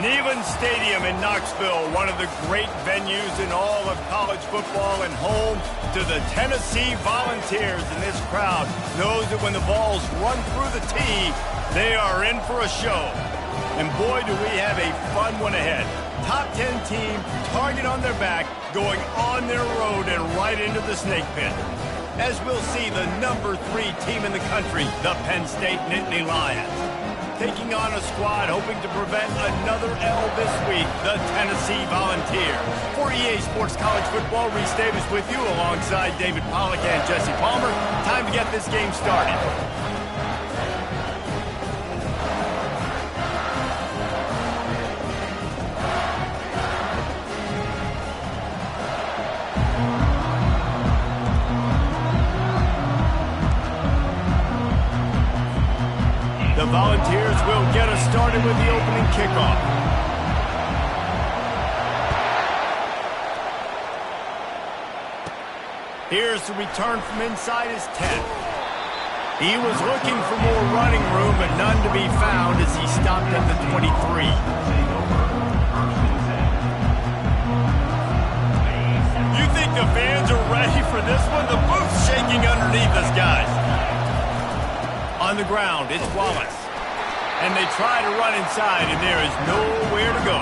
Neyland Stadium in Knoxville, one of the great venues in all of college football and home to the Tennessee Volunteers. And this crowd knows that when the balls run through the tee, they are in for a show. And boy, do we have a fun one ahead. Top 10 team, target on their back, going on their road and right into the snake pit. As we'll see, the number 3 team in the country, the Penn State Nittany Lions, taking on a squad hoping to prevent another L this week, the Tennessee Volunteers. For EA Sports College Football, Reese Davis with you alongside David Pollack and Jesse Palmer. Time to get this game started. The Volunteers will get us started with the opening kickoff. Here's the return from inside his 10. He was looking for more running room, but none to be found as he stopped at the 23. You think the fans are ready for this one? The booth's shaking underneath us, guys. On the ground, it's Wallace. And they try to run inside, and there is nowhere to go.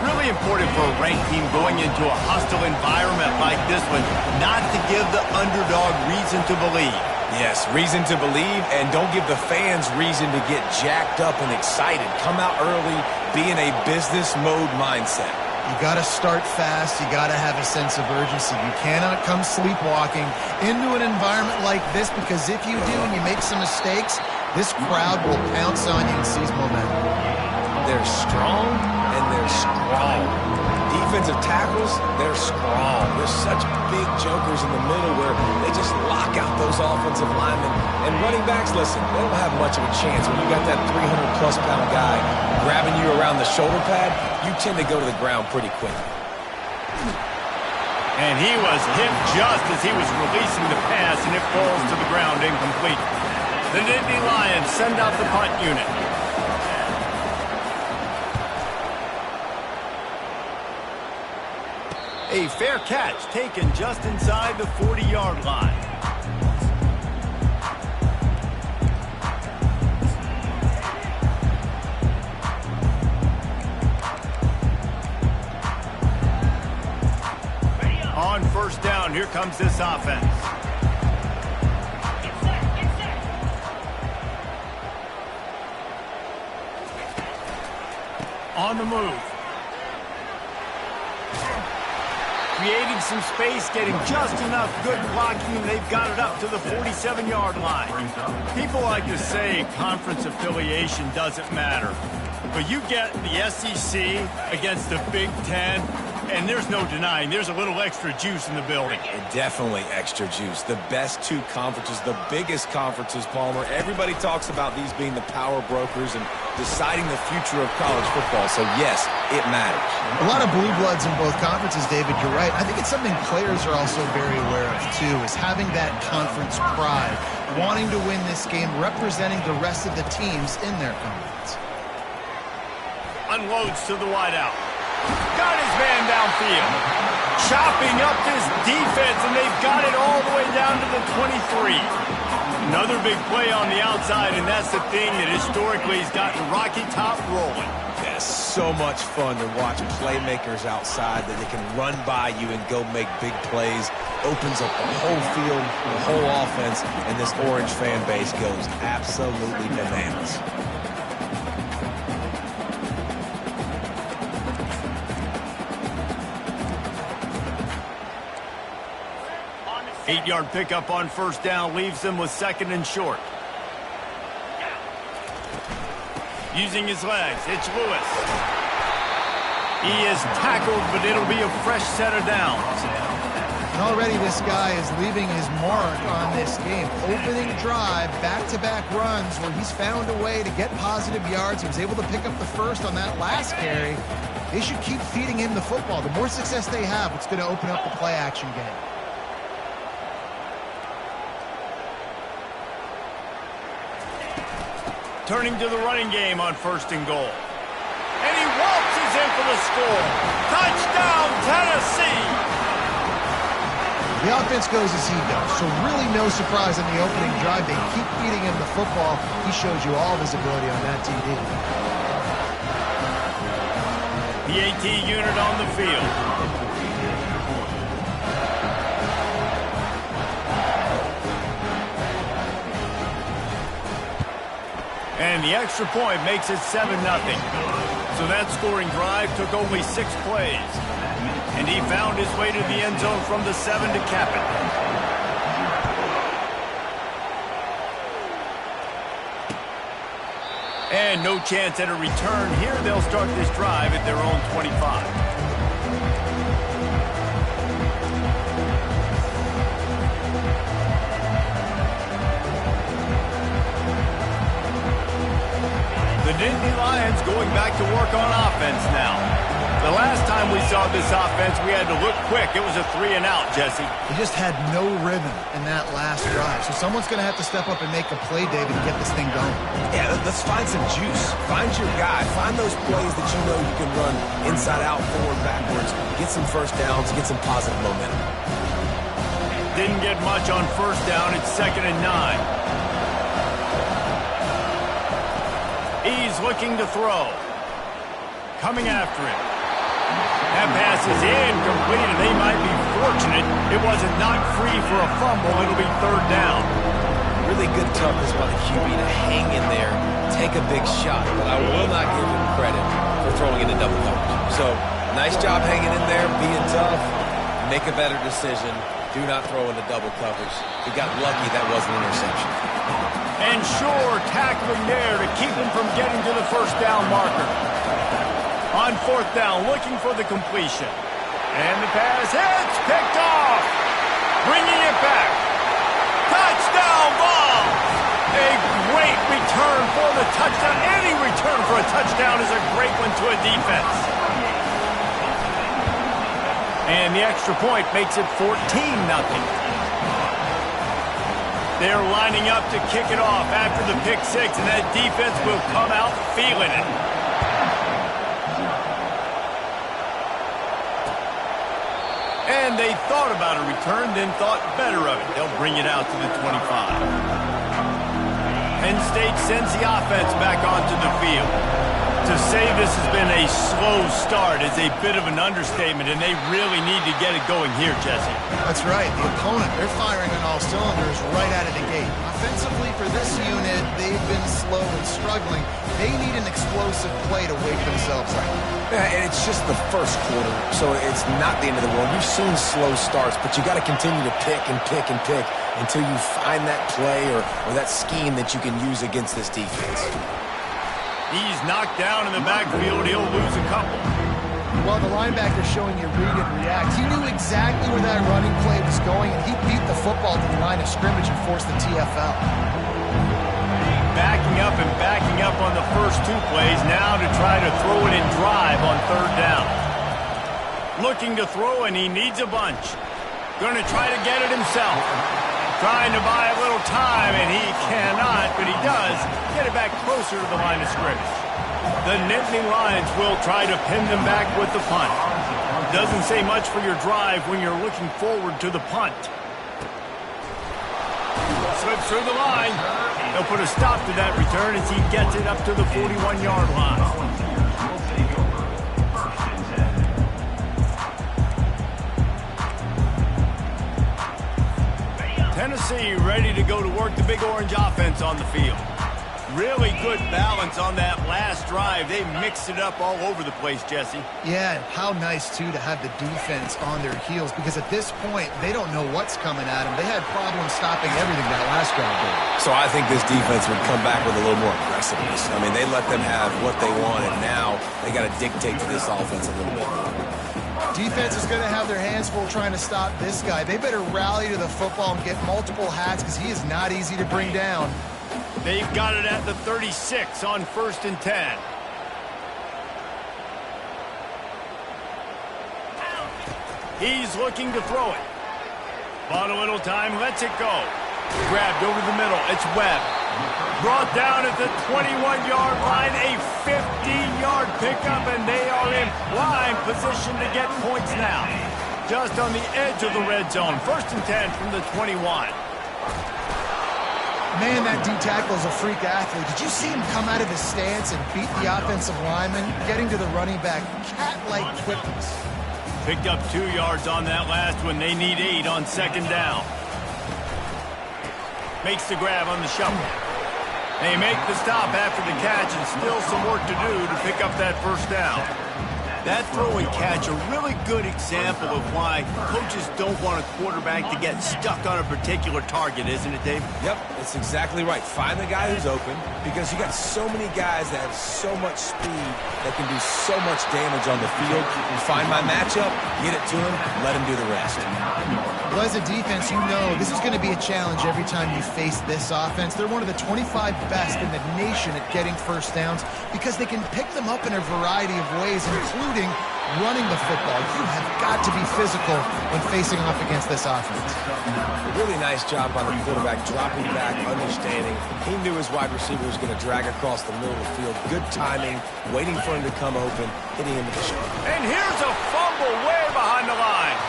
Really important for a ranked team going into a hostile environment like this one, not to give the underdog reason to believe. Yes, reason to believe, and don't give the fans reason to get jacked up and excited. Come out early, be in a business mode mindset. You got to start fast. You got to have a sense of urgency. You cannot come sleepwalking into an environment like this, because if you do and you make some mistakes, this crowd will pounce on you and seize momentum. They're strong and they're strong. Defensive tackles, they're strong. They're such big jokers in the middle where they just lock out those offensive linemen. And running backs, listen, they don't have much of a chance. When you got that 300-plus pound guy grabbing you around the shoulder pad, you tend to go to the ground pretty quickly. And he was hit just as he was releasing the pass, and it falls to the ground incomplete. The Nittany Lions send out the punt unit. A fair catch taken just inside the 40-yard line. On first down, here comes this offense. On the move. Creating some space, getting just enough good blocking, and they've got it up to the 47-yard line. People like to say conference affiliation doesn't matter. But you get the SEC against the Big Ten, and there's no denying there's a little extra juice in the building. Definitely extra juice. The best 2 conferences, the biggest conferences, Palmer. Everybody talks about these being the power brokers and deciding the future of college football. So, yes, it matters. A lot of blue bloods in both conferences, David. You're right. I think it's something players are also very aware of, too, is having that conference pride, wanting to win this game, representing the rest of the teams in their conference. Unloads to the wideout. Got his man downfield. Chopping up this defense, and they've got it all the way down to the 23. Another big play on the outside, and that's the thing that historically has gotten Rocky Top rolling. Yes, so much fun to watch playmakers outside that they can run by you and go make big plays. Opens up the whole field, the whole offense, and this Orange fan base goes absolutely bananas. Eight-yard pickup on first down leaves them with 2nd and short. Using his legs, it's Lewis. He is tackled, but it'll be a fresh set of downs. And already this guy is leaving his mark on this game. Opening drive, back-to-back runs where he's found a way to get positive yards. He was able to pick up the first on that last carry. They should keep feeding him the football. The more success they have, it's going to open up the play-action game. Turning to the running game on 1st and goal. And he won goes in for the score. Touchdown, Tennessee! The offense goes as he goes, so really no surprise on the opening drive. They keep feeding him the football. He shows you all of his ability on that TD. The AT unit on the field. And the extra point makes it 7-0. So that scoring drive took only 6 plays. And he found his way to the end zone from the 7 to cap it. And no chance at a return here. They'll start this drive at their own 25. The Nittany Lions going back to work on offense now. The last time we saw this offense, we had to look quick. It was a 3-and-out, Jesse. He just had no rhythm in that last drive. So someone's going to have to step up and make a play, David, to get this thing going. Yeah, let's find some juice. Find your guy. Find those plays that you know you can run inside out, forward, backwards. Get some first downs, get some positive momentum. Didn't get much on first down. It's 2nd and 9. He's looking to throw. Coming after him. That pass is incomplete, and they might be fortunate it wasn't knocked free for a fumble. It'll be 3rd down. Really good toughness by the QB to hang in there, take a big shot, but I will not give him credit for throwing into double coverage. So, nice job hanging in there, being tough, make a better decision. Do not throw into double coverage. He got lucky that wasn't an interception. And sure, tackling there to keep him from getting to the first down marker. On 4th down, looking for the completion. And the pass hits, picked off. Bringing it back. Touchdown ball. A great return for the touchdown. Any return for a touchdown is a great one to a defense. And the extra point makes it 14-0. They're lining up to kick it off after the pick 6, and that defense will come out feeling it. And they thought about a return, then thought better of it. They'll bring it out to the 25. Penn State sends the offense back onto the field. To say this has been a slow start is a bit of an understatement, and they really need to get it going here, Jesse. That's right. The opponent, they're firing on all cylinders right out of the gate. Offensively, for this unit, they've been slow and struggling. They need an explosive play to wake themselves up. Yeah, and it's just the first quarter, so it's not the end of the world. You've seen slow starts, but you got to continue to pick and pick and pick until you find that play or that scheme that you can use against this defense. He's knocked down in the backfield. He'll lose a couple. Well, the linebacker's showing you read and react. He knew exactly where that running play was going, and he beat the football to the line of scrimmage and forced the TFL. Backing up on the first 2 plays, now to try to throw it and drive on 3rd down. Looking to throw, and he needs a bunch. Going to try to get it himself. Trying to buy a little time, and he cannot, but he does get it back closer to the line of scrimmage. The Nittany Lions will try to pin them back with the punt. Doesn't say much for your drive when you're looking forward to the punt. Slips through the line. They'll put a stop to that return as he gets it up to the 41-yard line. Tennessee ready to go to work the Big Orange offense on the field. Really good balance on that last drive. They mixed it up all over the place, Jesse. Yeah, and how nice, too, to have the defense on their heels, because at this point, they don't know what's coming at them. They had problems stopping everything that last drive did. So I think this defense would come back with a little more aggressiveness. I mean, they let them have what they want, and now they got to dictate to this offense a little bit more. Defense is going to have their hands full trying to stop this guy. They better rally to the football and get multiple hats because he is not easy to bring down. They've got it at the 36 on 1st and 10. He's looking to throw it. Bought a little time, lets it go. Grabbed over the middle, it's Webb. Brought down at the 21-yard line, a 15-yard pick up, and they are in prime position to get points now. Just on the edge of the red zone. 1st and 10 from the 21. Man, that D-tackle is a freak athlete. Did you see him come out of his stance and beat the offensive lineman, getting to the running back? Cat-like quickness. Picked up 2 yards on that last one. They need 8 on 2nd down. Makes the grab on the shuffle. They make the stop after the catch, and still some work to do to pick up that 1st down. That throw and catch, a really good example of why coaches don't want a quarterback to get stuck on a particular target, isn't it, Dave? Yep, it's exactly right. Find the guy who's open, because you got so many guys that have so much speed that can do so much damage on the field. You find my matchup, get it to him, let him do the rest. Well, as a defense, you know this is going to be a challenge every time you face this offense. They're one of the 25 best in the nation at getting 1st downs because they can pick them up in a variety of ways, including running the football. You have got to be physical when facing off against this offense. A really nice job by the quarterback, dropping back, understanding. He knew his wide receiver was going to drag across the middle of the field. Good timing, waiting for him to come open, hitting him with the shot. And here's a fumble way behind the line.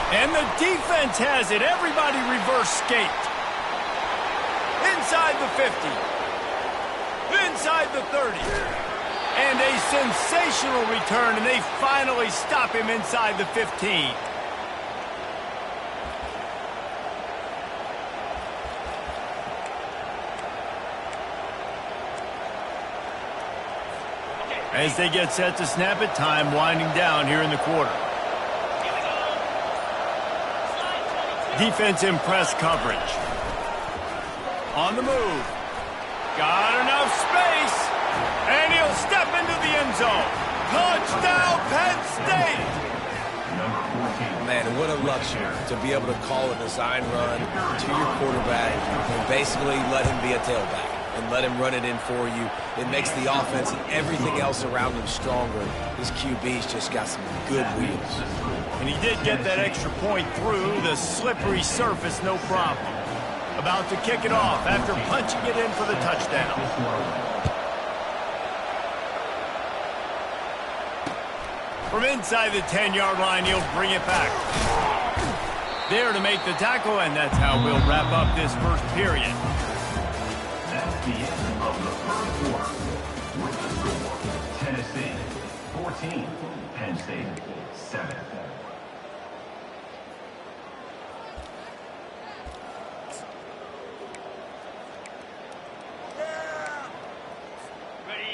And the defense has it. Everybody reverse skate. Inside the 50. Inside the 30. And a sensational return, and they finally stop him inside the 15. As they get set to snap it, time winding down here in the quarter. Defense in press coverage. On the move. Got enough space. And he'll step into the end zone. Touchdown, Penn State! Man, what a luxury to be able to call a design run to your quarterback and basically let him be a tailback and let him run it in for you. It makes the offense and everything else around him stronger. This QB's just got some good wheels. And he did get that extra point through the slippery surface, no problem. About to kick it off after punching it in for the touchdown. From inside the 10-yard line, he'll bring it back. There to make the tackle, and that's how we'll wrap up this 1st period. That's the end of the 1st quarter. With the score, Tennessee 14, Penn State 7.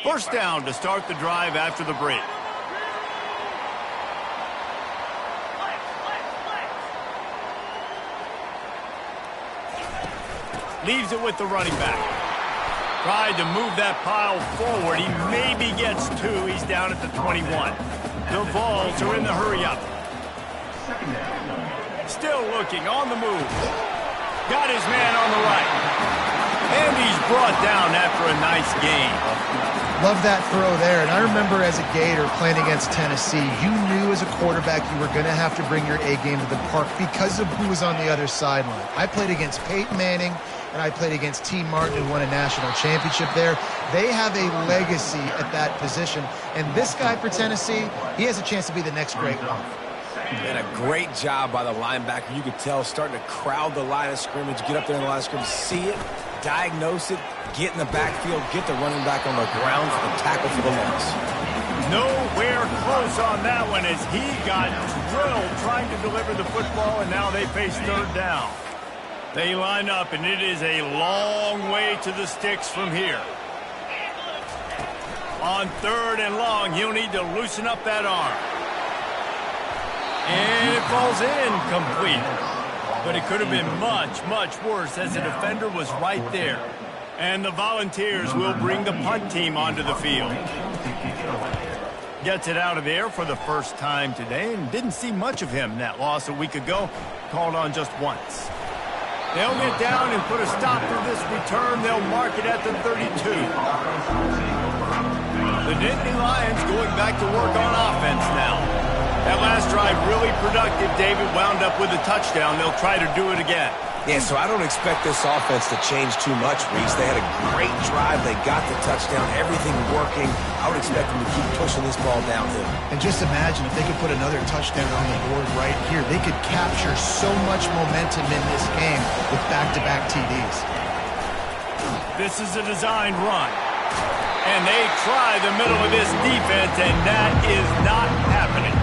First down to start the drive after the break. Leaves it with the running back. Tried to move that pile forward. He maybe gets 2. He's down at the 21. The Vols are in the hurry-up. Still looking, on the move. Got his man on the right. And he's brought down after a nice gain. Love that throw there. And I remember as a Gator playing against Tennessee, you knew as a quarterback you were going to have to bring your A game to the park because of who was on the other sideline. I played against Peyton Manning, and I played against T. Martin, who won a national championship there. They have a legacy at that position. And this guy for Tennessee, he has a chance to be the next great one. And a great job by the linebacker. You could tell starting to crowd the line of scrimmage, get up there in the line of scrimmage, see it, diagnose it, get in the backfield, get the running back on the ground for the tackle for the loss. Nowhere close on that one as he got drilled trying to deliver the football, and now they face 3rd down. They line up, and it is a long way to the sticks from here. On 3rd and long, he'll need to loosen up that arm. And it falls incomplete. But it could have been much, much worse as the defender was right there. And the Volunteers will bring the punt team onto the field. Gets it out of there for the first time today and didn't see much of him in that loss a week ago. Called on just once. They'll get down and put a stop to this return. They'll mark it at the 32. The Nittany Lions going back to work on offense now. That last drive really productive. David wound up with a touchdown. They'll try to do it again. Yeah, so I don't expect this offense to change too much, Reese. They had a great drive. They got the touchdown, everything working. I would expect them to keep pushing this ball downhill. And just imagine if they could put another touchdown on the board right here. They could capture so much momentum in this game with back-to-back TDs. This is a designed run. And they try the middle of this defense, and that is not happening.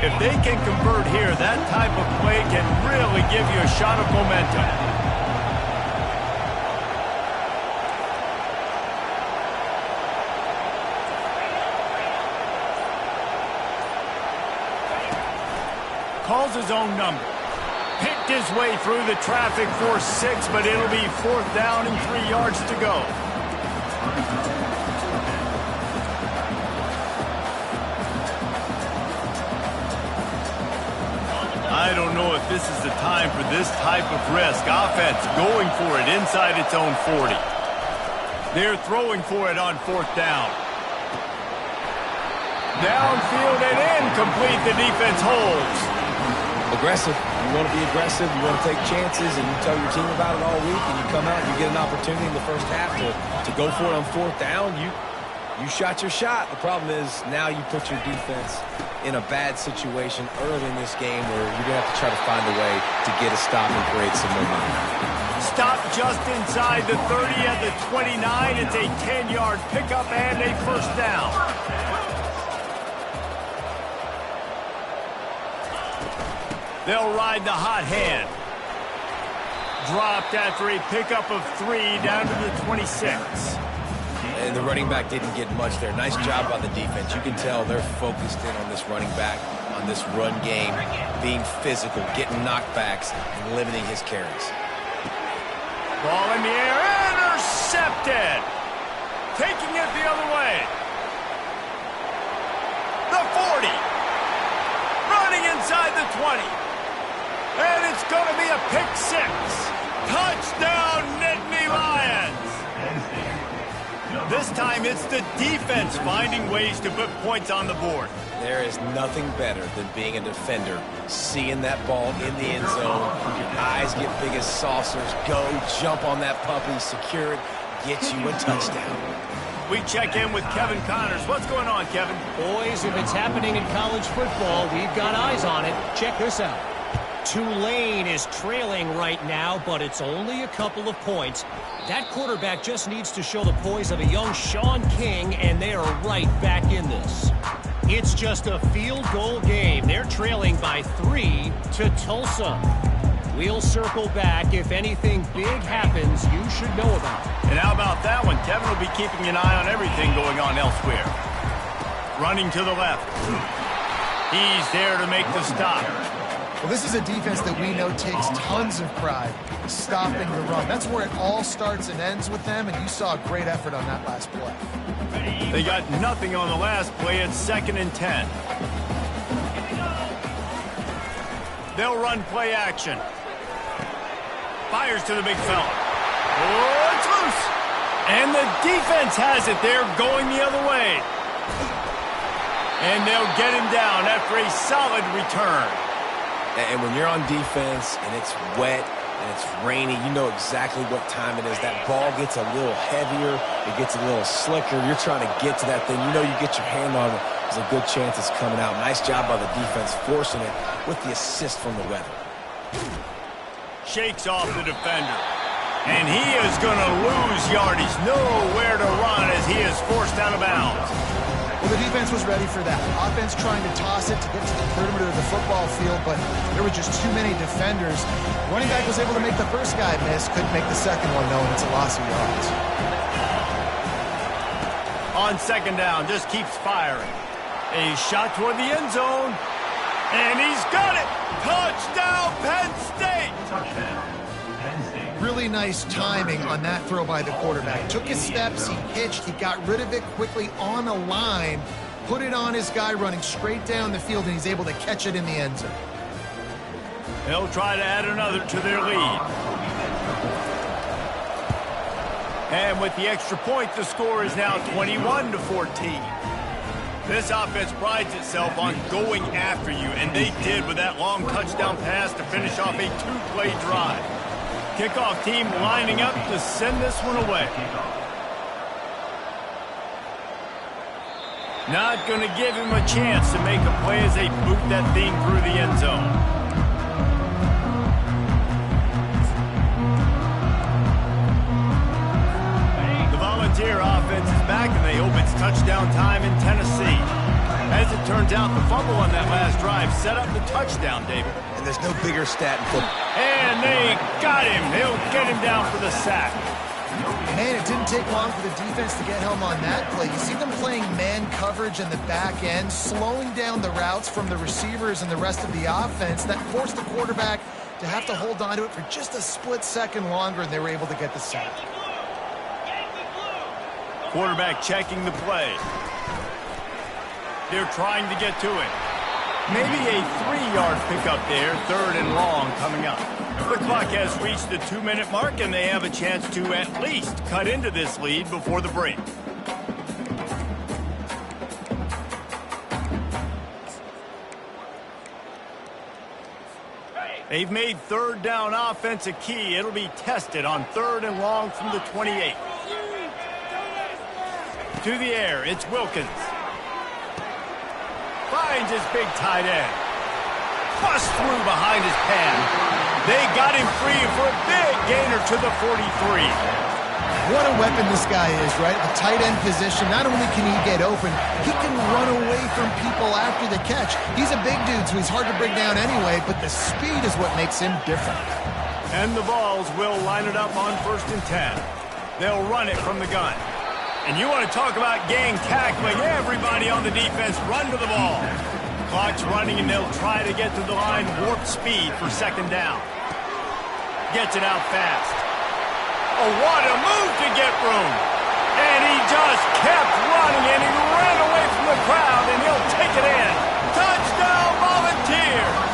If they can convert here, that type of play can really give you a shot of momentum. Calls his own number. Picked his way through the traffic for 6, but it'll be 4th down and 3 yards to go. I don't know if this is the time for this type of risk. Offense going for it inside its own 40. They're throwing for it on 4th down. Downfield and incomplete. The defense holds. Aggressive. You want to be aggressive. You want to take chances, and you tell your team about it all week, and you come out and you get an opportunity in the first half to go for it on 4th down. You shot your shot. The problem is now you put your defense in a bad situation early in this game where you're going to have to try to find a way to get a stop and create some momentum. Stop just inside the 30 at the 29. It's a 10-yard pickup and a 1st down. They'll ride the hot hand. Dropped after a pickup of 3 down to the 26. And the running back didn't get much there. Nice job by the defense. You can tell they're focused in on this running back, on this run game, being physical, getting knockbacks, and limiting his carries. Ball in the air, intercepted. Taking it the other way. The 40. Running inside the 20. And it's going to be a pick 6. Touchdown, Nittany Lions. This time it's the defense finding ways to put points on the board. There is nothing better than being a defender, seeing that ball in the end zone. Your eyes get big as saucers. Go, jump on that puppy, secure it, get you a touchdown. We check in with Kevin Connors. What's going on, Kevin? Boys, if it's happening in college football, we've got eyes on it. Check this out. Tulane is trailing right now, but it's only a couple of points. That quarterback just needs to show the poise of a young Sean King, and they are right back in this. It's just a field goal game. They're trailing by 3 to Tulsa. We'll circle back. If anything big happens, you should know about it. And how about that one? Kevin will be keeping an eye on everything going on elsewhere. Running to the left. He's there to make the stop. Well, this is a defense that we know takes tons of pride stopping the run. That's where it all starts and ends with them, and you saw a great effort on that last play. They got nothing on the last play. It's 2nd and 10. They'll run play action. Fires to the big fella. Oh, it's loose. And the defense has it. They're going the other way. And they'll get him down after a solid return. And when you're on defense and it's wet and it's rainy, you know exactly what time it is. That ball gets a little heavier. It gets a little slicker. You're trying to get to that thing. You know you get your hand on it. There's a good chance it's coming out. Nice job by the defense forcing it with the assist from the weather. Shakes off the defender. And he is going to lose yardage. Nowhere to run as he is forced out of bounds. Well, the defense was ready for that. Offense trying to toss it to get to the perimeter of the football field, but there were just too many defenders. Running back was able to make the first guy miss, couldn't make the second one, though, and it's a loss of yards. On 2nd down, just keeps firing. A shot toward the end zone, and he's got it! Touchdown, Penn State! Touchdown, Penn State. Really nice timing on that throw by the quarterback. Took his steps, he hitched, he got rid of it quickly on a line, put it on his guy running straight down the field, and he's able to catch it in the end zone. They'll try to add another to their lead. And with the extra point, the score is now 21-14. This offense prides itself on going after you, and they did with that long touchdown pass to finish off a two-play drive. Kickoff team lining up to send this one away. Not going to give him a chance to make a play as they boot that thing through the end zone. Volunteer offense is back, and they hope it's touchdown time in Tennessee. As it turns out, the fumble on that last drive set up the touchdown, David. And there's no bigger stat in football. And they got him. They'll get him down for the sack. Man, it didn't take long for the defense to get home on that play. You see them playing man coverage in the back end, slowing down the routes from the receivers and the rest of the offense. That forced the quarterback to have to hold on to it for just a split second longer, and they were able to get the sack. Quarterback checking the play. They're trying to get to it. Maybe a 3-yard pickup there, 3rd and long coming up. The clock has reached the 2-minute mark, and they have a chance to at least cut into this lead before the break. They've made 3rd down offense a key. It'll be tested on 3rd and long from the 28. To the air, it's Wilkins. Finds his big tight end. Bust through behind his pad. They got him free for a big gainer to the 43. What a weapon this guy is, right? The tight end position, not only can he get open, he can run away from people after the catch. He's a big dude, so he's hard to bring down anyway, but the speed is what makes him different. And the Vols will line it up on 1st and 10. They'll run it from the gun. And you want to talk about gang tackling. Everybody on the defense run to the ball. Clock's running, and they'll try to get to the line warp speed for 2nd down. Gets it out fast. Oh, what a move to get room. And he just kept running, and he ran away from the crowd, and he'll take it in. Touchdown, Volunteers!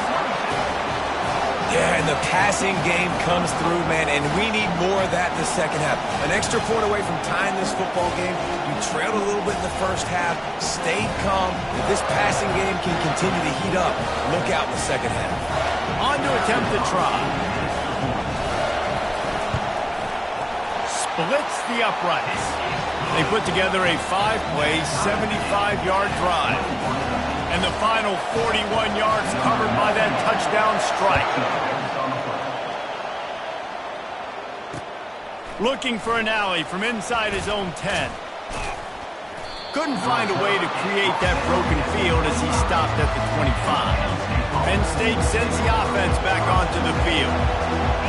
Yeah, and the passing game comes through, man, and we need more of that in the second half. An extra point away from tying this football game. You trailed a little bit in the first half, stayed calm. If this passing game can continue to heat up, look out in the second half. On to attempt the try. Splits the uprights. They put together a 5-play, 75-yard drive. And the final 41 yards covered by that touchdown strike. Looking for an alley from inside his own 10. Couldn't find a way to create that broken field as he stopped at the 25. Penn State sends the offense back onto the field.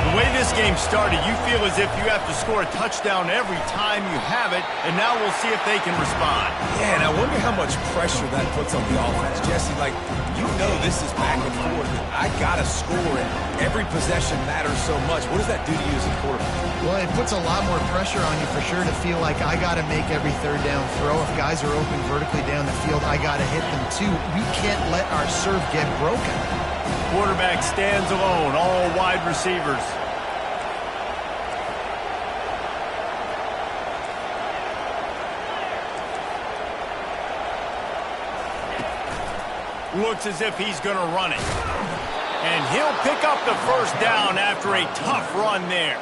The way this game started, you feel as if you have to score a touchdown every time you have it, and now we'll see if they can respond. Yeah, and I wonder how much pressure that puts on the offense. Jesse, like, you know this is back and forth. I got to score it. Every possession matters so much. What does that do to you as a quarterback? Well, it puts a lot more pressure on you for sure to feel like I got to make every 3rd down throw. If guys are open vertically down the field, I got to hit them too. We can't let our serve get broken. Quarterback stands alone, all wide receivers. Looks as if he's going to run it. And he'll pick up the 1st down after a tough run there.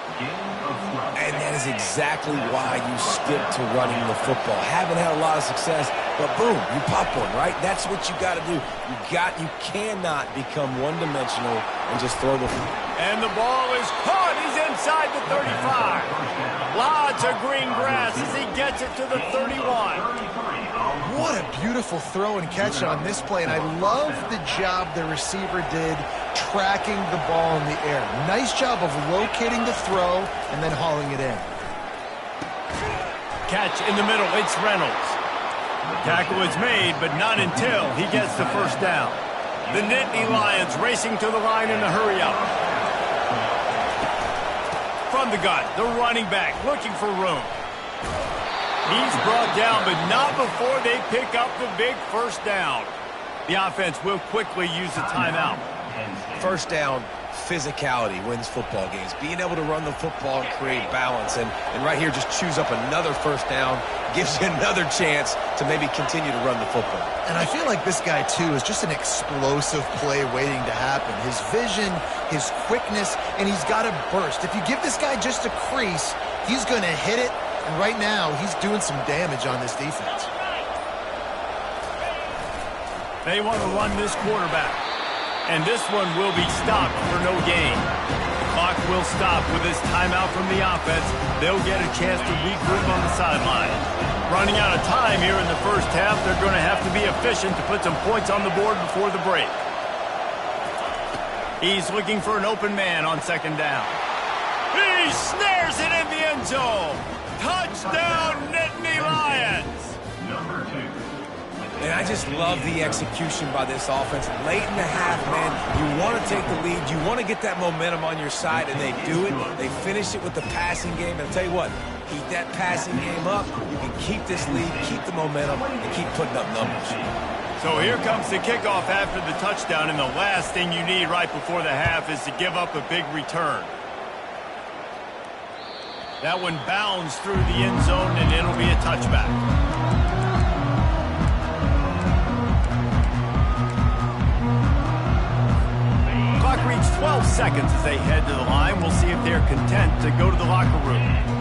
And that is exactly why you stick to running the football. Haven't had a lot of success, but boom, you pop one, right? That's what you got to do. You cannot become one-dimensional and just throw the football. And the ball is caught. He's inside the 35. Lots of green grass as he gets it to the 31. What a beautiful throw and catch on this play, and I love the job the receiver did tracking the ball in the air. Nice job of locating the throw and then hauling it in. Catch in the middle, it's Reynolds. Tackle is made, but not until he gets the 1st down. The Nittany Lions racing to the line in the hurry-up. From the gun, the running back looking for room. He's brought down, but not before they pick up the big 1st down. The offense will quickly use a timeout. 1st down, physicality wins football games. Being able to run the football and create balance. And right here, just choose up another first down, gives you another chance to maybe continue to run the football. And I feel like this guy, too, is just an explosive play waiting to happen. His vision, his quickness, and he's got a burst. If you give this guy just a crease, he's going to hit it. And right now, he's doing some damage on this defense. They want to run this quarterback. And this one will be stopped for no gain. Clock will stop with this timeout from the offense. They'll get a chance to regroup on the sideline. Running out of time here in the first half, they're going to have to be efficient to put some points on the board before the break. He's looking for an open man on second down. He snares it in the end zone. Touchdown, Nittany Lions. Number 2. And I just love the execution by this offense. Late in the half, man, you want to take the lead. You want to get that momentum on your side, and they do it. They finish it with the passing game. And I'll tell you what, keep that passing game up. You can keep this lead, keep the momentum, and keep putting up numbers. So here comes the kickoff after the touchdown, and the last thing you need right before the half is to give up a big return. That one bounds through the end zone, and it'll be a touchback. Clock reached 12 seconds as they head to the line. We'll see if they're content to go to the locker room.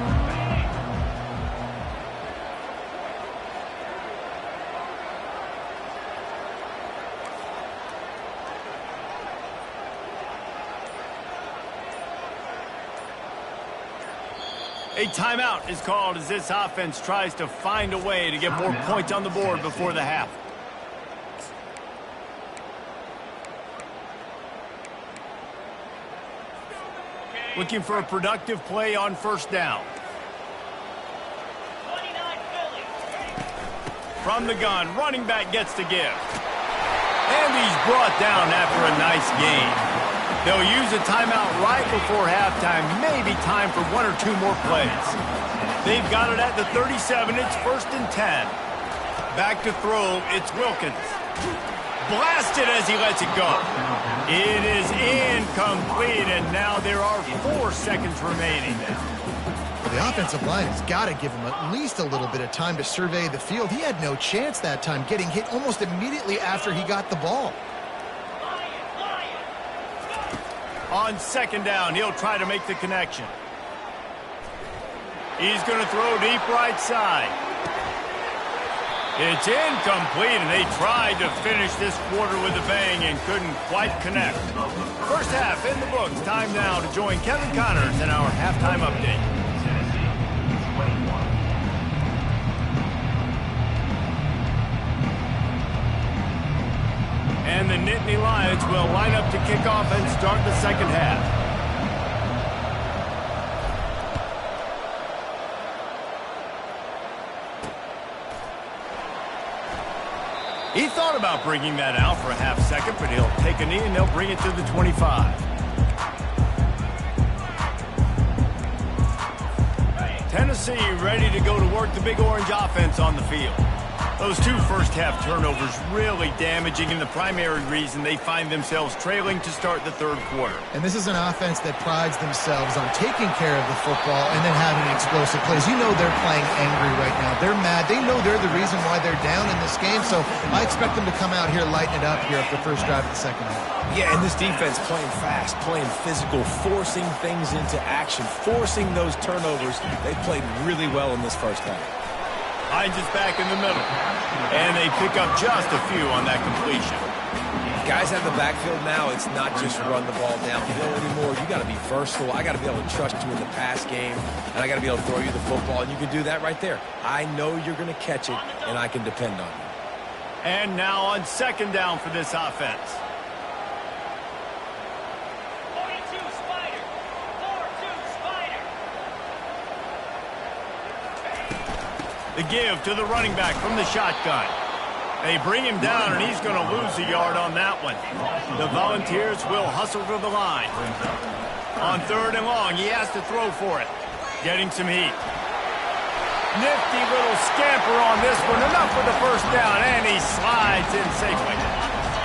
A timeout is called as this offense tries to find a way to get more points on the board before the half. Looking for a productive play on first down. From the gun, running back gets to give. And he's brought down after a nice gain. They'll use a timeout right before halftime, maybe time for one or two more plays. They've got it at the 37. It's 1st and 10. Back to throw. It's Wilkins. Blasted as he lets it go. It is incomplete, and now there are 4 seconds remaining. The offensive line has got to give him at least a little bit of time to survey the field. He had no chance that time, getting hit almost immediately after he got the ball. On second down, he'll try to make the connection. He's going to throw deep right side. It's incomplete, and they tried to finish this quarter with a bang and couldn't quite connect. First half in the books. Time now to join Kevin Connors in our halftime update. And the Nittany Lions will line up to kick off and start the second half. He thought about bringing that out for a half second, but he'll take a knee and they'll bring it to the 25. Tennessee ready to go to work the Big Orange offense on the field. Those 2 first-half turnovers really damaging, and the primary reason they find themselves trailing to start the third quarter. And this is an offense that prides themselves on taking care of the football and then having explosive plays. You know they're playing angry right now. They're mad. They know they're the reason why they're down in this game, so I expect them to come out here, lighten it up here at the first drive of the second half. Yeah, and this defense playing fast, playing physical, forcing things into action, forcing those turnovers. They played really well in this first half. Hines is back in the middle, and they pick up just a few on that completion. Guys have the backfield now. It's not just run the ball downhill anymore. You got to be versatile. I got to be able to trust you in the pass game, and I got to be able to throw you the football, and you can do that right there. I know you're going to catch it, and I can depend on you. And now on second down for this offense. The give to the running back from the shotgun. They bring him down, and he's going to lose a yard on that one. The Volunteers will hustle to the line. On third and long, he has to throw for it. Getting some heat. Nifty little scamper on this one. Enough for the first down, and he slides in safely.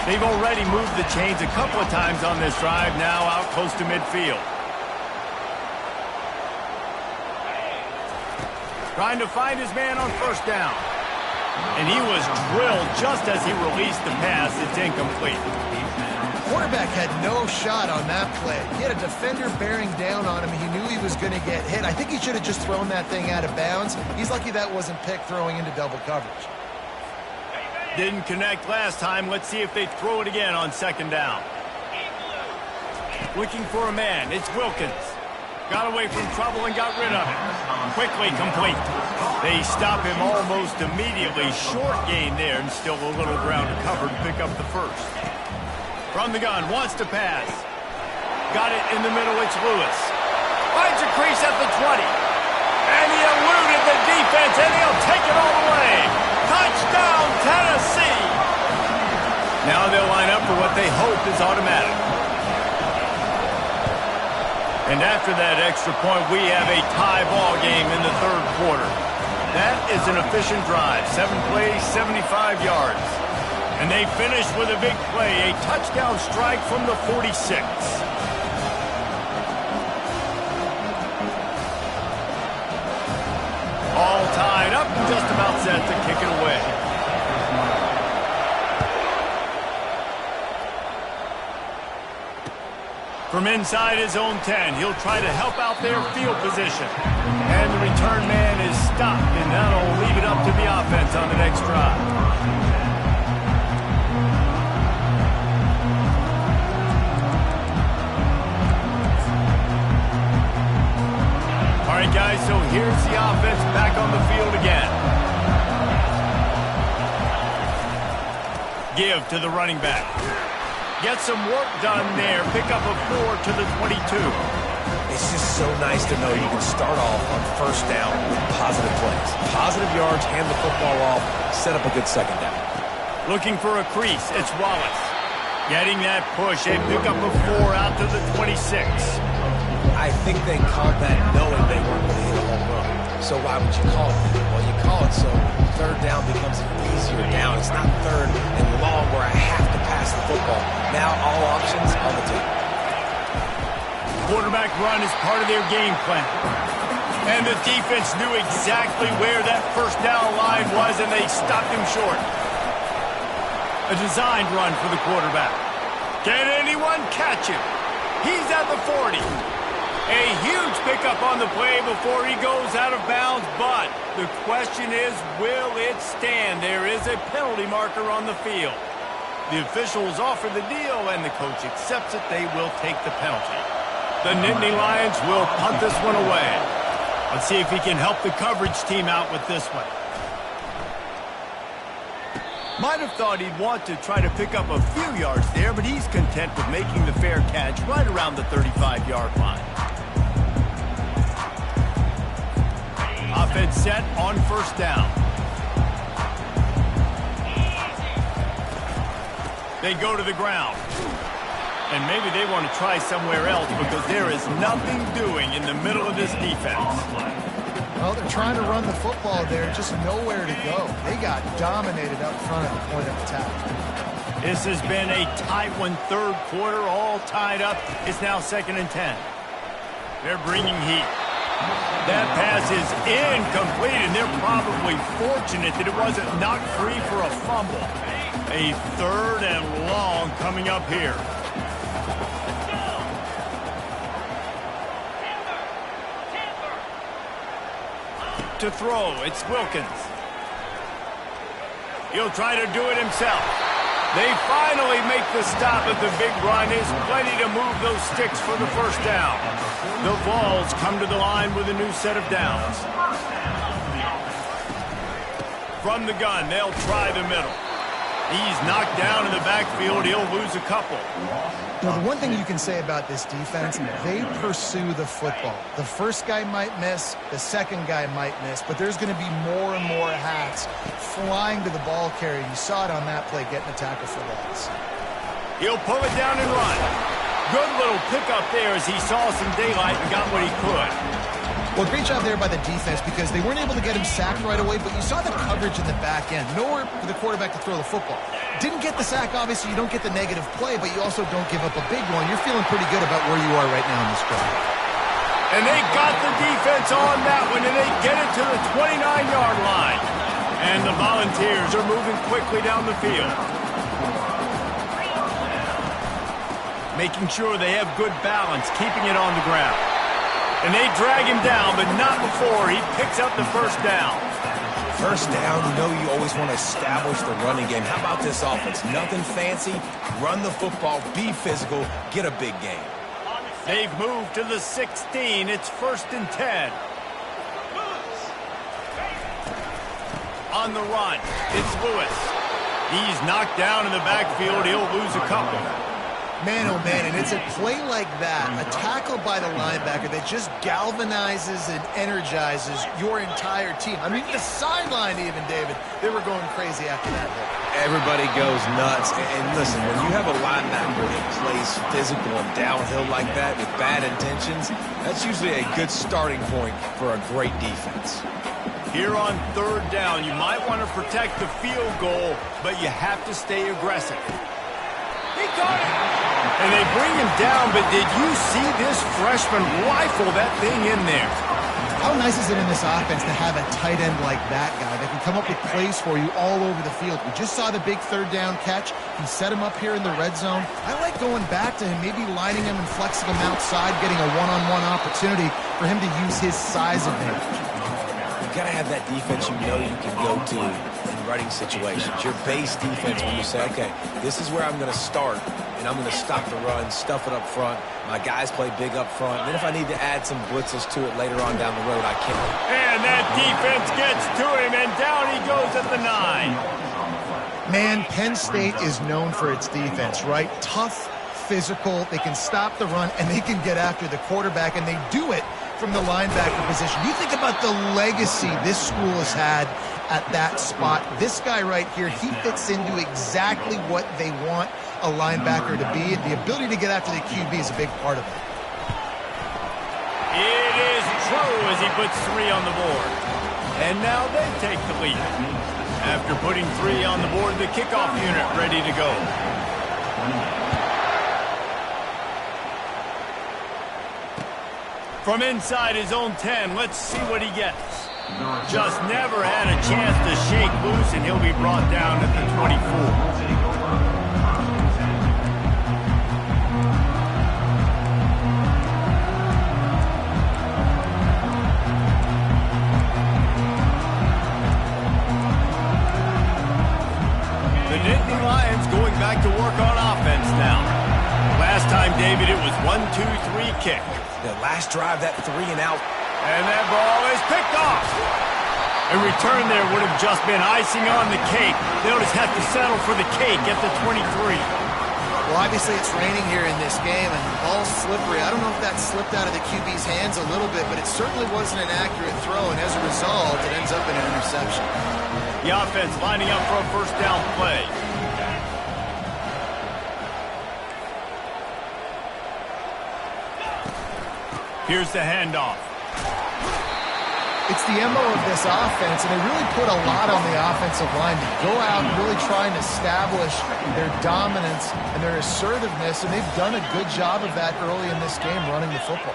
They've already moved the chains a couple of times on this drive, now out close to midfield. Trying to find his man on first down. And he was drilled just as he released the pass. It's incomplete. Quarterback had no shot on that play. He had a defender bearing down on him. He knew he was going to get hit. I think he should have just thrown that thing out of bounds. He's lucky that wasn't picked throwing into double coverage. Didn't connect last time. Let's see if they throw it again on second down. Looking for a man. It's Wilkins. Got away from trouble and got rid of it. Quickly complete. They stop him almost immediately. Short gain there and still a little ground to cover to pick up the first. From the gun, wants to pass. Got it in the middle, it's Lewis. Finds a crease at the 20. And he eluded the defense, and he'll take it all the way. Touchdown, Tennessee! Now they'll line up for what they hope is automatic. And after that extra point, we have a tie ball game in the third quarter. That is an efficient drive. 7 plays, 75 yards. And they finish with a big play, a touchdown strike from the 46. All tied up, just about set to kick it away. From inside his own 10, he'll try to help out their field position. And the return man is stopped, and that'll leave it up to the offense on the next drive. All right, guys, so here's the offense back on the field again. Give to the running back. Get some work done there. Pick up a 4 to the 22. It's just so nice to know you can start off on first down with positive plays. Positive yards, hand the football off, set up a good second down. Looking for a crease. It's Wallace. Getting that push. They pick up a 4 out to the 26. I think they called that knowing they weren't going to hit a home run. So why would you call it that? Well, you call it so third down becomes an easier down. It's not third and long where I have to pass the football. Now all options on the table. Quarterback run is part of their game plan. And the defense knew exactly where that first down line was, and they stopped him short. A designed run for the quarterback. Can anyone catch him? He's at the 40. A huge pickup on the play before he goes out of bounds, but the question is, will it stand? There is a penalty marker on the field. The officials offer the deal, and the coach accepts it. They will take the penalty. The Nittany Lions will punt this one away. Let's see if he can help the coverage team out with this one. Might have thought he'd want to try to pick up a few yards there, but he's content with making the fair catch right around the 35-yard line. Offense set on first down. They go to the ground. And maybe they want to try somewhere else because there is nothing doing in the middle of this defense. Well, they're trying to run the football there, just nowhere to go. They got dominated up front at the point of attack. This has been a tight one, third quarter, all tied up. It's now 2nd and 10. They're bringing heat. That pass is incomplete, and they're probably fortunate that it wasn't knocked free for a fumble. A 3rd and long coming up here. To throw, it's Wilkins. He'll try to do it himself. They finally make the stop, but the big run is plenty to move those sticks for the first down. The Vols come to the line with a new set of downs. From the gun, they'll try the middle. He's knocked down in the backfield. He'll lose a couple. Well, the one thing you can say about this defense, they pursue the football. The first guy might miss, the second guy might miss, but there's going to be more and more hats flying to the ball carrier. You saw it on that play, getting a tackle for loss. He'll pull it down and run. Good little pickup there as he saw some daylight and got what he could. Well, great job there by the defense because they weren't able to get him sacked right away, but you saw the coverage in the back end. Nowhere for the quarterback to throw the football. Didn't get the sack, obviously. You don't get the negative play, but you also don't give up a big one. You're feeling pretty good about where you are right now in this drive. And they got the defense on that one, and they get it to the 29-yard line. And the Volunteers are moving quickly down the field. Making sure they have good balance, keeping it on the ground. And they drag him down, but not before he picks up the first down. First down, you know you always want to establish the running game. How about this offense? Nothing fancy. Run the football, be physical, get a big game. They've moved to the 16. It's 1st and 10. On the run, it's Lewis. He's knocked down in the backfield. He'll lose a couple. Man, oh man, and it's a play like that, a tackle by the linebacker that just galvanizes and energizes your entire team. I mean, the sideline even, David, they were going crazy after that hit. Everybody goes nuts. And listen, when you have a linebacker that plays physical and downhill like that with bad intentions, that's usually a good starting point for a great defense. Here on 3rd down, you might want to protect the field goal, but you have to stay aggressive. He got it! And they bring him down, but did you see this freshman rifle that thing in there? How nice is it in this offense to have a tight end like that guy that can come up with plays for you all over the field? We just saw the big 3rd down catch. He set him up here in the red zone. I like going back to him, maybe lining him and flexing him outside, getting a one-on-one opportunity for him to use his size advantage. You've got to have that defense you know you can go to in running situations. Your base defense when you say, okay, this is where I'm going to start, and I'm going to stop the run, stuff it up front. My guys play big up front. And then if I need to add some blitzes to it later on down the road, I can. And that defense gets to him, and down he goes at the 9. Man, Penn State is known for its defense, right? Tough, physical, they can stop the run, and they can get after the quarterback, and they do it from the linebacker position. You think about the legacy this school has had at that spot. This guy right here, he fits into exactly what they want a linebacker to be, and the ability to get after the QB is a big part of it. It is true as he puts 3 on the board. And now they take the lead. After putting 3 on the board, the kickoff unit ready to go. From inside his own 10, let's see what he gets. Just never had a chance to shake loose, and he'll be brought down at the 24. The Nittany Lions going back to work on offense now. Last time, David, it was 1-2-3 kick. The last drive, that 3 and out. And that ball is picked off. A return there would have just been icing on the cake. They'll just have to settle for the cake at the 23. Well, obviously it's raining here in this game, and the ball's slippery. I don't know if that slipped out of the QB's hands a little bit, but it certainly wasn't an accurate throw, and as a result, it ends up in an interception. The offense lining up for a 1st down play. Here's the handoff. It's the MO of this offense, and they really put a lot on the offensive line to go out and really try and establish their dominance and their assertiveness, and they've done a good job of that early in this game running the football.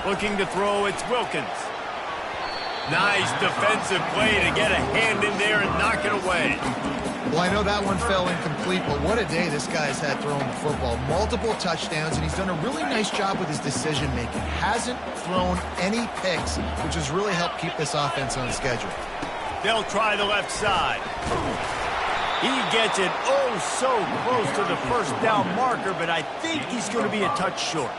Looking to throw, it's Wilkins. Nice defensive play to get a hand in there and knock it away. Well, I know that one fell incomplete, but what a day this guy's had throwing the football. Multiple touchdowns, and he's done a really nice job with his decision-making. Hasn't thrown any picks, which has really helped keep this offense on schedule. They'll try the left side. He gets it oh so close to the 1st down marker, but I think he's going to be a touch short.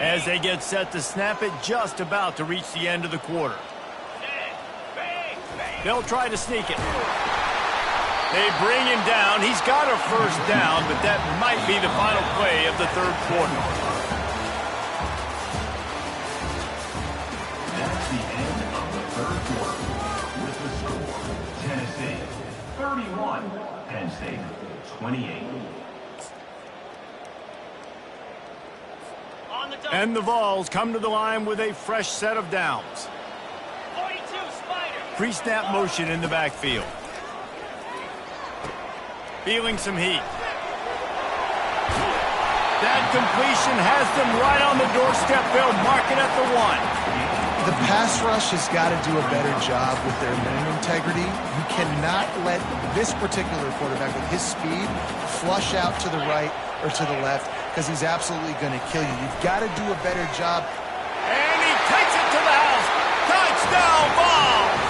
As they get set to snap it, just about to reach the end of the quarter. They'll try to sneak it. They bring him down. He's got a 1st down, but that might be the final play of the 3rd quarter. That's the end of the 3rd quarter. With the score, Tennessee 31, Penn State 28. On the And the Vols come to the line with a fresh set of downs. Pre-snap motion in the backfield. Feeling some heat. That completion has them right on the doorstep. They'll mark it at the 1. The pass rush has got to do a better job with their limb integrity. You cannot let this particular quarterback with his speed flush out to the right or to the left because he's absolutely going to kill you. You've got to do a better job. And he takes it to the house. Touchdown, Vols!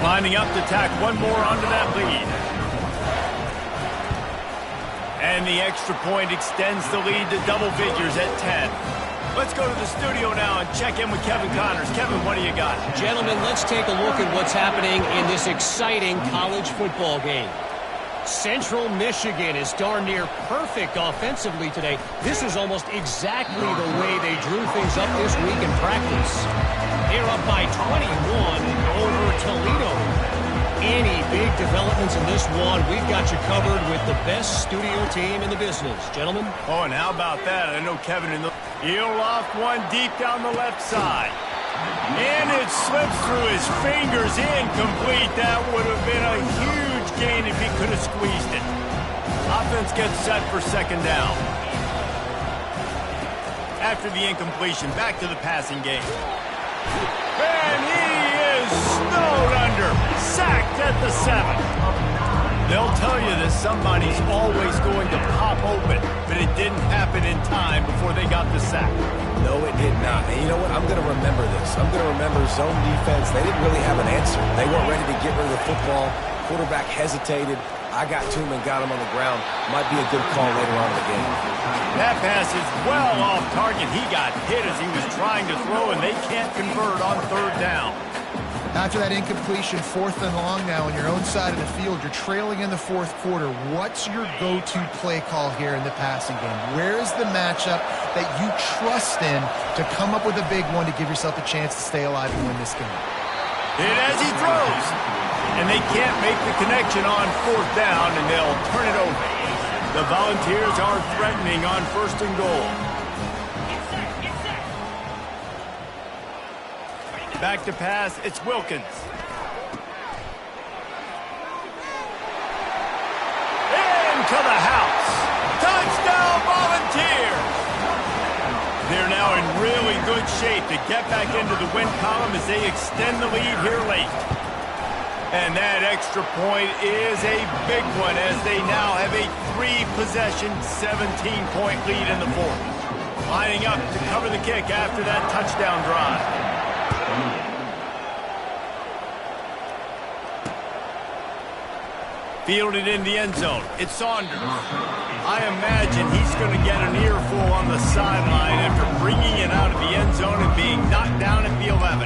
Lining up to tack one more onto that lead. And the extra point extends the lead to double figures at 10. Let's go to the studio now and check in with Kevin Connors. Kevin, what do you got? Gentlemen, let's take a look at what's happening in this exciting college football game. Central Michigan is darn near perfect offensively today. This is almost exactly the way they drew things up this week in practice. They're up by 21 over Toledo. Any big developments in this one, we've got you covered with the best studio team in the business. Gentlemen? Oh, and how about that? I know Kevin in the... He'll loft one deep down the left side. And it slips through his fingers, incomplete. That would have been a huge gain if he could have squeezed it. Offense gets set for second down. After the incompletion, back to the passing game. And he is snowed under, sacked at the 7. They'll tell you that somebody's always going to pop open, but it didn't happen in time before they got the sack. No, it did not. And you know what? I'm going to remember this. I'm going to remember zone defense. They didn't really have an answer. They weren't ready to get rid of the football. Quarterback hesitated. I got to him and got him on the ground. Might be a good call later on in the game. That pass is well off target. He got hit as he was trying to throw, and they can't convert on third down. After that incompletion, 4th and long now on your own side of the field, you're trailing in the 4th quarter. What's your go-to play call here in the passing game? Where is the matchup that you trust in to come up with a big one to give yourself a chance to stay alive and win this game? Hit as he throws, and they can't make the connection on 4th down, and they'll turn it over. The Volunteers are threatening on 1st and goal. Back to pass, it's Wilkins. Into the house. Touchdown, Volunteers! They're now in really good shape to get back into the win column as they extend the lead here late. And that extra point is a big one as they now have a 3-possession, 17-point lead in the 4th. Lining up to cover the kick after that touchdown drive. Fielded in the end zone. It's Saunders. I imagine he's going to get an earful on the sideline after bringing it out of the end zone and being knocked down at the 11.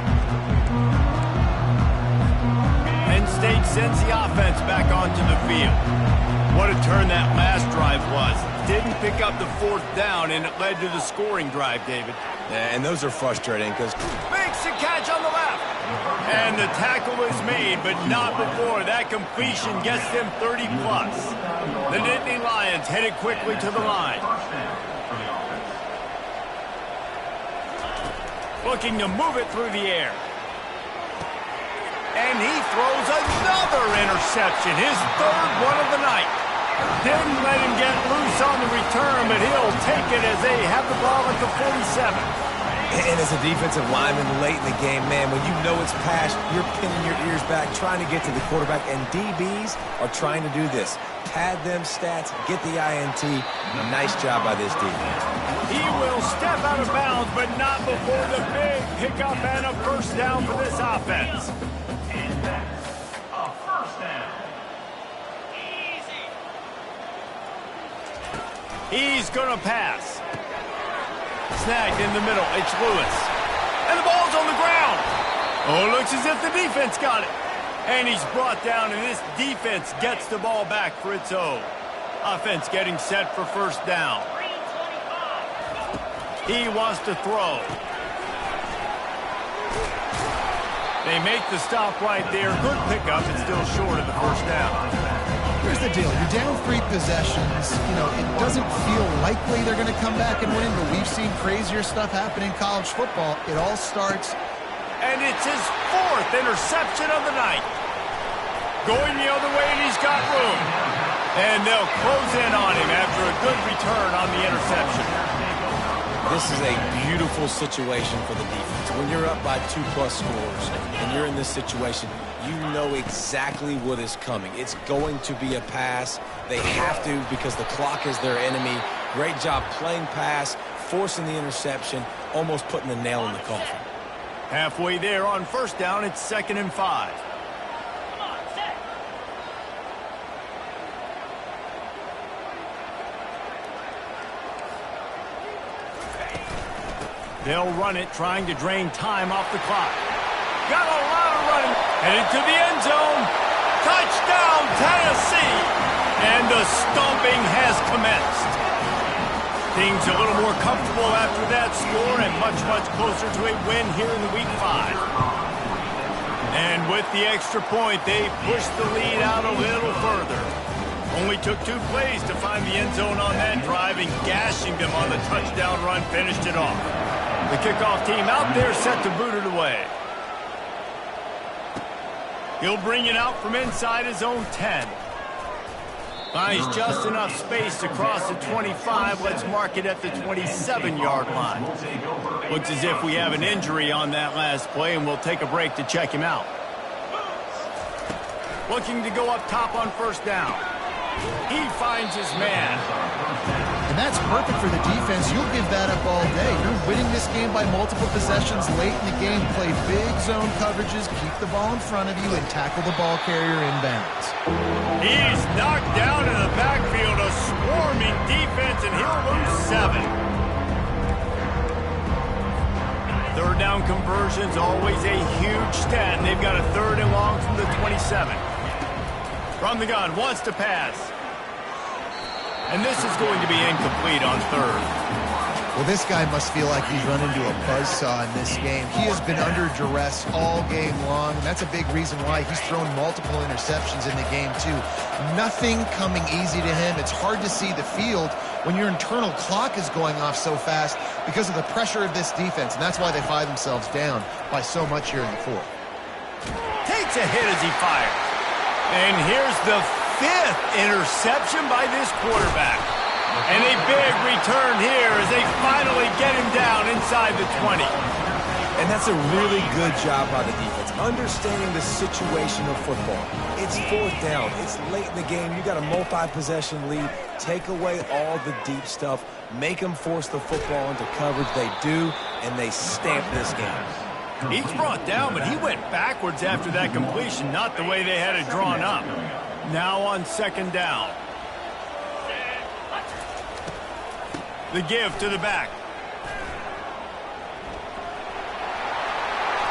Penn State sends the offense back onto the field. What a turn that last drive was. Didn't pick up the 4th down, and it led to the scoring drive, David. Yeah, and those are frustrating because... Makes the catch on the left. And the tackle is made, but not before. That completion gets them 30-plus. The Nittany Lions headed quickly to the line. Looking to move it through the air. And he throws another interception, his 3rd one of the night. Didn't let him get loose on the return, but he'll take it as they have the ball at the 47. And as a defensive lineman late in the game, man, when you know it's passed, you're pinning your ears back, trying to get to the quarterback, and DBs are trying to do this. Pad them stats, get the INT. Nice job by this defense. He will step out of bounds, but not before the big pickup and a 1st down for this offense. And that's a 1st down. He's going to pass. Snagged in the middle. It's Lewis. And the ball's on the ground. Oh, it looks as if the defense got it. And he's brought down, and this defense gets the ball back for its own. Offense getting set for 1st down. He wants to throw. They make the stop right there. Good pickup. It's still short of the first down. Here's the deal. You're down 3 possessions. You know, it doesn't feel likely they're going to come back and win, but we've seen crazier stuff happen in college football. It all starts. And it's his 4th interception of the night. Going the other way, and he's got room. And they'll close in on him after a good return on the interception. This is a beautiful situation for the defense. When you're up by 2+ scores and you're in this situation, you know exactly what is coming. It's going to be a pass. They have to because the clock is their enemy. Great job playing pass, forcing the interception, almost putting the nail in the coffin. Halfway there on first down, it's 2nd and 5. They'll run it, trying to drain time off the clock. Got a lot of running. Headed to the end zone. Touchdown, Tennessee! And the stomping has commenced. Things a little more comfortable after that score and much, much closer to a win here in the Week 5. And with the extra point, they pushed the lead out a little further. Only took 2 plays to find the end zone on that drive, and gashing them on the touchdown run finished it off. The kickoff team out there set to boot it away. He'll bring it out from inside his own 10. Finds just enough space to cross the 25. Let's mark it at the 27-yard line. Looks as if we have an injury on that last play, and we'll take a break to check him out. Looking to go up top on first down. He finds his man. And that's perfect for the defense. You'll give that up all day. You're winning this game by multiple possessions late in the game. Play big zone coverages, keep the ball in front of you, and tackle the ball carrier inbounds. He's knocked down in the backfield, a swarming defense, and he'll lose 7. Third down conversion's always a huge stat, and they've got a 3rd and long from the 27. From the gun, wants to pass. And this is going to be incomplete on 3rd. Well, this guy must feel like he's run into a buzzsaw in this game. He has been under duress all game long, and that's a big reason why he's thrown multiple interceptions in the game, too. Nothing coming easy to him. It's hard to see the field when your internal clock is going off so fast because of the pressure of this defense, and that's why they find themselves down by so much here in the 4th. Takes a hit as he fires. And here's the 5th interception by this quarterback. And a big return here as they finally get him down inside the 20. And that's a really good job by the defense, understanding the situation of football. It's 4th down. It's late in the game. You got a multi-possession lead. Take away all the deep stuff. Make them force the football into coverage. They do, and they stamp this game. He's brought down, but he went backwards after that completion, not the way they had it drawn up. Now on 2nd down. The give to the back.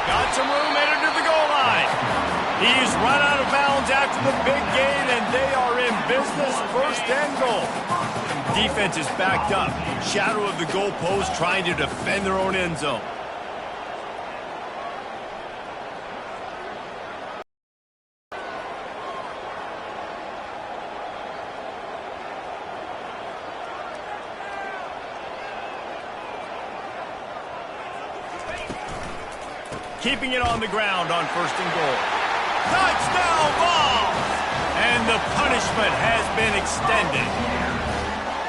Got some room, headed to the goal line. He's run out of bounds after the big gain, and they are in business, 1st and goal. Defense is backed up. Shadow of the goalpost, trying to defend their own end zone. Keeping it on the ground on 1st and goal. Touchdown ball! And the punishment has been extended.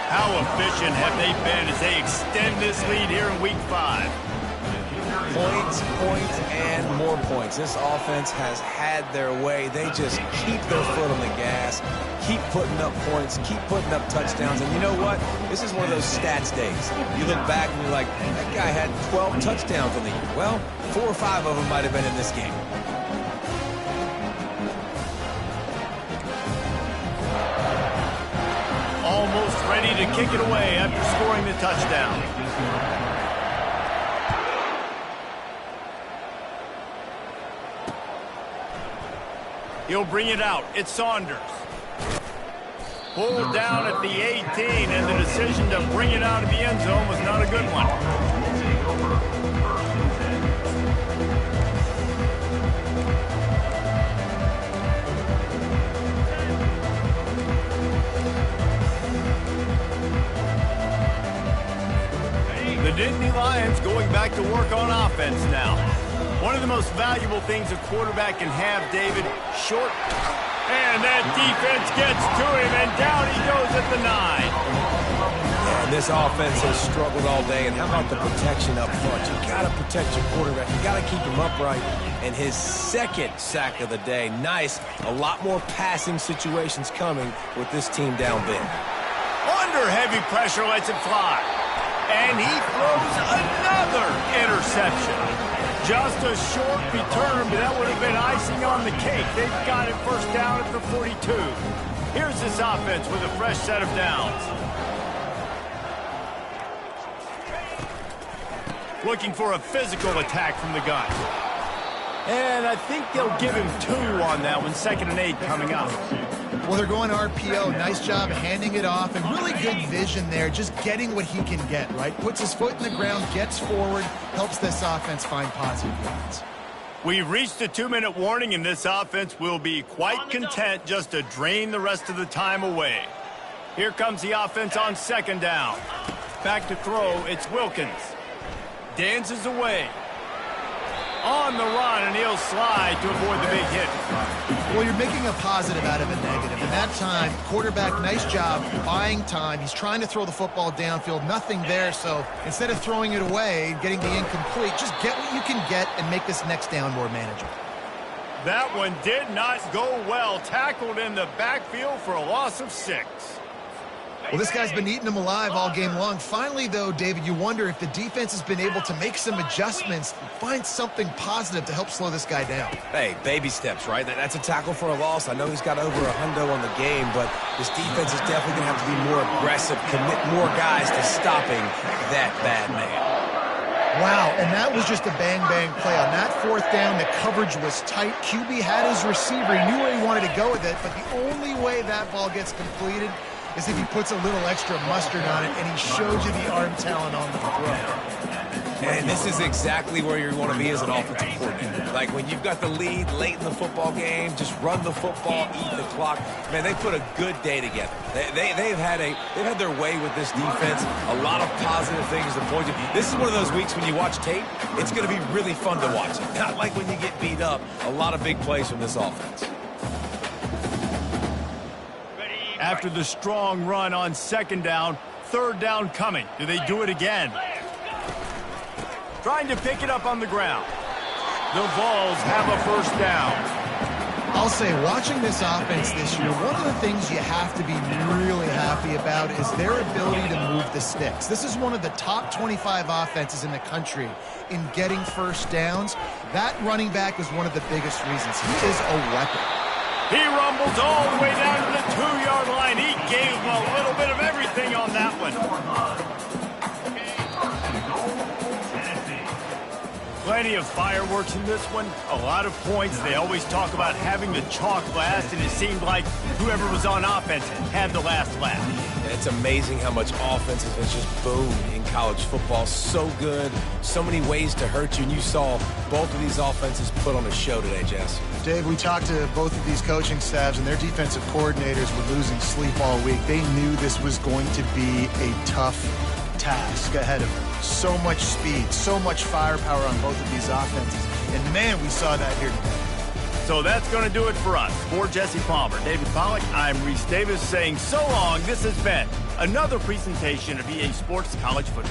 How efficient have they been as they extend this lead here in Week 5? Points, points, and more points. This offense has had their way. They just keep their foot on the gas, keep putting up points, keep putting up touchdowns. And you know what? This is one of those stats days. You look back and you're like, that guy had 12 touchdowns in the year. Well, 4 or 5 of them might have been in this game. Almost ready to kick it away after scoring the touchdown. He'll bring it out. It's Saunders. Pulled down at the 18, and the decision to bring it out of the end zone was not a good one. The Nittany Lions going back to work on offense now. One of the most valuable things a quarterback can have, David, short. And that defense gets to him, and down he goes at the 9. Yeah, and this offense has struggled all day, and how about the protection up front? You got to protect your quarterback. You got to keep him upright. And his second sack of the day, nice. A lot more passing situations coming with this team down big. Under heavy pressure, lets it fly. And he throws another interception. Just a short return, but that would have been icing on the cake. They've got it first down at the 42. Here's this offense with a fresh set of downs. Looking for a physical attack from the gun. And I think they'll give him 2 on that one. 2nd and 8 coming up. Well, they're going RPO. Nice job handing it off, and really good vision there, just getting what he can get, right? Puts his foot in the ground, gets forward, helps this offense find positive yards. We've reached a 2-minute warning, and this offense will be quite content just to drain the rest of the time away. Here comes the offense on 2nd down. Back to throw, it's Wilkins. Dances away. On the run, and he'll slide to avoid the big hit. Well, you're making a positive out of a negative. And that time, quarterback, nice job buying time. He's trying to throw the football downfield. Nothing there, so instead of throwing it away, getting the incomplete, just get what you can get and make this next down more manageable. That one did not go well. Tackled in the backfield for a loss of 6. Well, this guy's been eating them alive all game long. Finally, though, David, you wonder if the defense has been able to make some adjustments, find something positive to help slow this guy down. Hey, baby steps, right? That's a tackle for a loss. I know he's got over a hundo on the game, but this defense is definitely going to have to be more aggressive, commit more guys to stopping that bad man. Wow, and that was just a bang-bang play. On that 4th down, the coverage was tight. QB had his receiver. He knew where he wanted to go with it, but the only way that ball gets completed is if he puts a little extra mustard on it, and he showed you the arm talent on the throw. And this is exactly where you want to be as an offensive coordinator. Like when you've got the lead late in the football game, just run the football, eat the clock. Man, they put a good day together. They've had their way with this defense. A lot of positive things to point to. This is one of those weeks when you watch tape, it's going to be really fun to watch it. Not like when you get beat up. A lot of big plays from this offense. After the strong run on 2nd down, 3rd down coming. Do they do it again? Trying to pick it up on the ground. The Vols have a 1st down. I'll say, watching this offense this year, one of the things you have to be really happy about is their ability to move the sticks. This is one of the top 25 offenses in the country in getting 1st downs. That running back is one of the biggest reasons. He is a weapon. He rumbles all the way down to the 2-yard line. He gave him a little bit of everything on that one. Plenty of fireworks in this one. A lot of points. They always talk about having the chalk last, and it seemed like whoever was on offense had the last laugh. And it's amazing how much offense has just boomed in college football. So good. So many ways to hurt you. And you saw both of these offenses put on a show today, Jess. Dave, we talked to both of these coaching staffs, and their defensive coordinators were losing sleep all week. They knew this was going to be a tough task ahead of them. So much speed, so much firepower on both of these offenses. And, man, we saw that here today. So that's going to do it for us. For Jesse Palmer, David Pollack, I'm Reese Davis saying so long. This has been another presentation of EA Sports College Football.